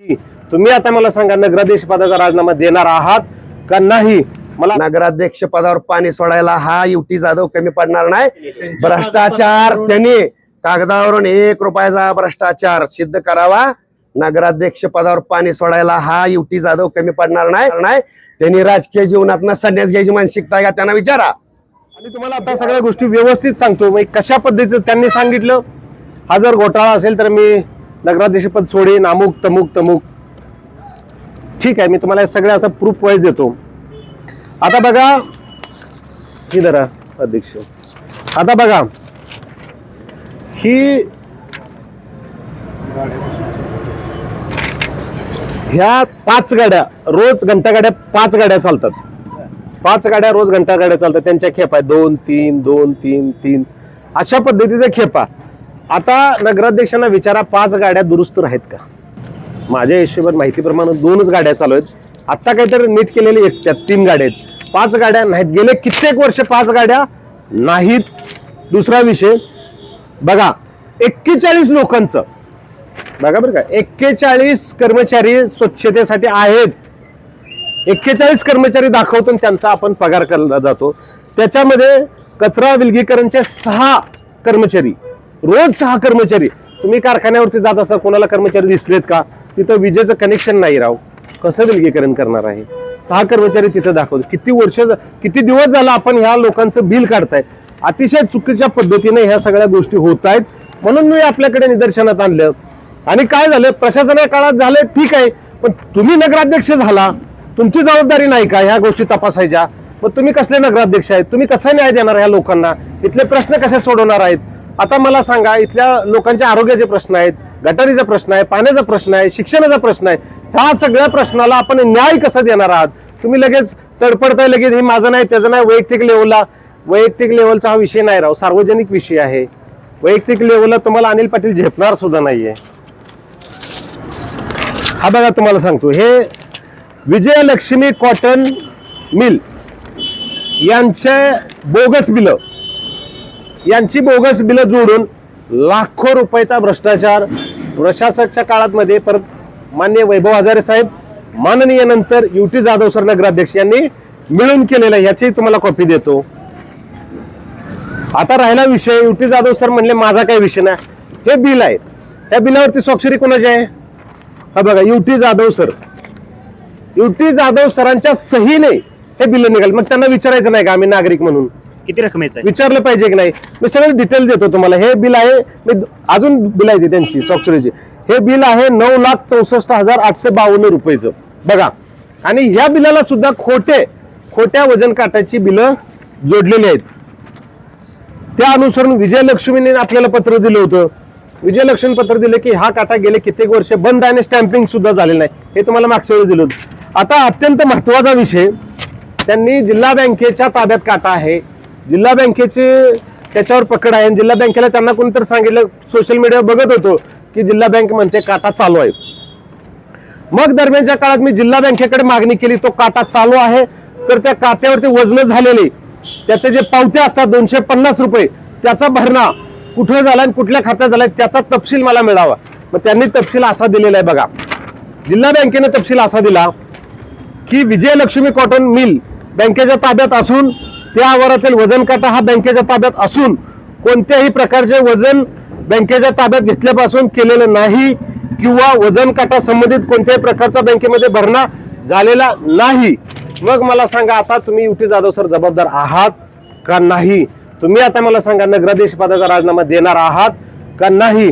तुम्ही आता मला सांगा, नगराध्यक्ष पदाचा राजीनामा देणार आहात का नाही? मला नगराध्यक्ष पदावर पाणी सोडायला हा युटी जाधव कमी पडणार नाही. भ्रष्टाचार त्यांनी कागदावरून 1 रुपयाचा भ्रष्टाचार सिद्ध करावा. नगराध्यक्ष पदावर पाणी सोडायला हा युटी जाधव कमी पडणार नाही. त्यांनी राजकीय जीवनात संन्यास घ्यायची मानसिकता आहे का त्यांना विचारा. आणि तुम्हाला आता सगळ्या गोष्टी व्यवस्थित सांगतो. मग कशा पद्धतीचं त्यांनी सांगितलं, हा जर घोटाळा असेल तर मी नगराध्यक्ष पद सोडेन, अमुक तमुक तमुक. ठीक आहे, मी तुम्हाला सगळं आता प्रूफ वाईज देतो. आता बघा ही धरा अध्यक्ष. आता बघा ही ह्या 5 गाड्या रोज घंटागाड्या 5 गाड्या चालतात. 5 गाड्या रोज घंटागाड्या चालतात. त्यांच्या खेपा 2 3 2 3 3 अशा पद्धतीचे खेपा. आता नगराध्यक्षांना विचारा, 5 गाड्या दुरुस्त आहेत का? माझ्या हिशोबात माहितीप्रमाणे 2च गाड्या चालू आहेत. आता काहीतरी नीट केलेली 3 गाड्या आहेत. 5 गाड्या नाहीत. गेले कित्येक वर्ष 5 गाड्या नाहीत. दुसरा विषय बघा, 41 लोकांचं बघा बरं का, 41 कर्मचारी स्वच्छतेसाठी आहेत. 41 कर्मचारी दाखवतो त्यांचा आपण पगार केला जातो. त्याच्यामध्ये कचरा विलगीकरणचे 6 कर्मचारी, रोज 6 कर्मचारी. तुम्ही कारखान्यावरती जात असता, कोणाला कर्मचारी दिसलेत का? तिथं विजेचं कनेक्शन नाही राव, कसं विलगीकरण करणार आहे? 6 कर्मचारी तिथं दाखवतो. किती दिवस झाला आपण ह्या लोकांचं बिल काढताय. अतिशय चुकीच्या पद्धतीने ह्या सगळ्या गोष्टी होत आहेत. म्हणून मी आपल्याकडे निदर्शनात आणलं. आणि काय झालं, प्रशासनाच्या काळात झालं ठीक आहे, पण तुम्ही नगराध्यक्ष झाला, तुमची जबाबदारी नाही का ह्या गोष्टी तपासायच्या? मग तुम्ही कसले नगराध्यक्ष आहेत? तुम्ही कसा न्याय देणार ह्या लोकांना? इथले प्रश्न कसे सोडवणार आहेत? आता मला सांगा, इथल्या लोकांच्या आरोग्याचे प्रश्न आहेत, गटारीचा प्रश्न आहे, पाण्याचा प्रश्न आहे, शिक्षणाचा प्रश्न आहे. ह्या सगळ्या प्रश्नाला आपण न्याय कसा देणार आहात? तुम्ही लगेच तडपडताय, लगेच हे माझं नाही त्याचं नाही. वैयक्तिक लेवलचा हा विषय नाही राव, सार्वजनिक विषय आहे. वैयक्तिक लेवलला तुम्हाला अनिल पाटील झेपणार सुद्धा नाहीये. हा बघा, तुम्हाला सांगतो, हे विजयलक्ष्मी कॉटन मिल यांची बोगस बिलं जोडून लाखो रुपयाचा भ्रष्टाचार प्रशासकाच्या काळात मध्ये. परत माननीय वैभव हजारे साहेब, माननीय नंतर युटी जाधव सर नगराध्यक्ष यांनी मिळून केलेला आहे. याची तुम्हाला कॉपी देतो. आता राहिला विषय, युटी जाधव सर म्हणले माझा काही विषय नाही, हे बिल आहे. त्या बिलावरती स्वाक्षरी कोणाची आहे? हा बघा, युटी जाधव सरांच्या सहीने हे बिल निघाल. मग त्यांना विचारायचं नाही का, आम्ही नागरिक म्हणून किती रकमेचं विचारलं पाहिजे की नाही? मी सगळे डिटेल देतो तुम्हाला. हे बिल आहे, मी अजून बिल आहे त्यांची स्वाक्षरीची. हे बिल आहे 9,64,852 रुपयेचं बघा. आणि ह्या बिलाला सुद्धा खोट्या वजन काटाची बिलं जोडलेली आहेत. त्या अनुसरून विजयलक्ष्मीने आपल्याला पत्र दिलं होतं. विजयलक्ष्मी पत्र दिले की हा काटा गेले कित्येक वर्ष बंद आहे आणि स्टॅम्पिंग सुद्धा झालेलं नाही. हे तुम्हाला मागच्या वेळी दिलं होतं. आता अत्यंत महत्वाचा विषय, त्यांनी जिल्हा बँकेच्या ताब्यात काटा आहे, जिल्हा बँकेचे त्याच्यावर पकड आहे. जिल्हा बँकेला त्यांना कोणीतरी सांगितलं, सोशल मीडियावर बघत होतो की जिल्हा बँक म्हणते काटा चालू आहे. मग दरम्यानच्या काळात मी जिल्हा बँकेकडे मागणी केली, तो काटा चालू आहे तर त्या काट्यावरती वजन झालेले त्याचे जे पावत्या असतात 250 रुपये, त्याचा भरणा कुठे झाला आणि कुठल्या खात्यात झालाय त्याचा तपशील मला मिळावा. मग त्यांनी तपशील असा दिलेला आहे बघा. जिल्हा बँकेने तपशील असा दिला की विजयलक्ष्मी कॉटन मिल बँकेच्या ताब्यात असून त्या आवारातील वजन काटा हा बँकेच्या ताब्यात असून कोणत्याही प्रकारचे वजन बँकेच्या ताब्यात घेतल्यापासून केलेलं नाही किंवा वजन काटा संबंधित कोणत्याही प्रकारचा बँकेमध्ये भरणा झालेला नाही. मग मला सांगा, आता तुम्ही युटी जाधव सर जबाबदार आहात का नाही? तुम्ही आता मला सांगा, नगराध्यक्ष पदाचा राजीनामा देणार आहात का नाही?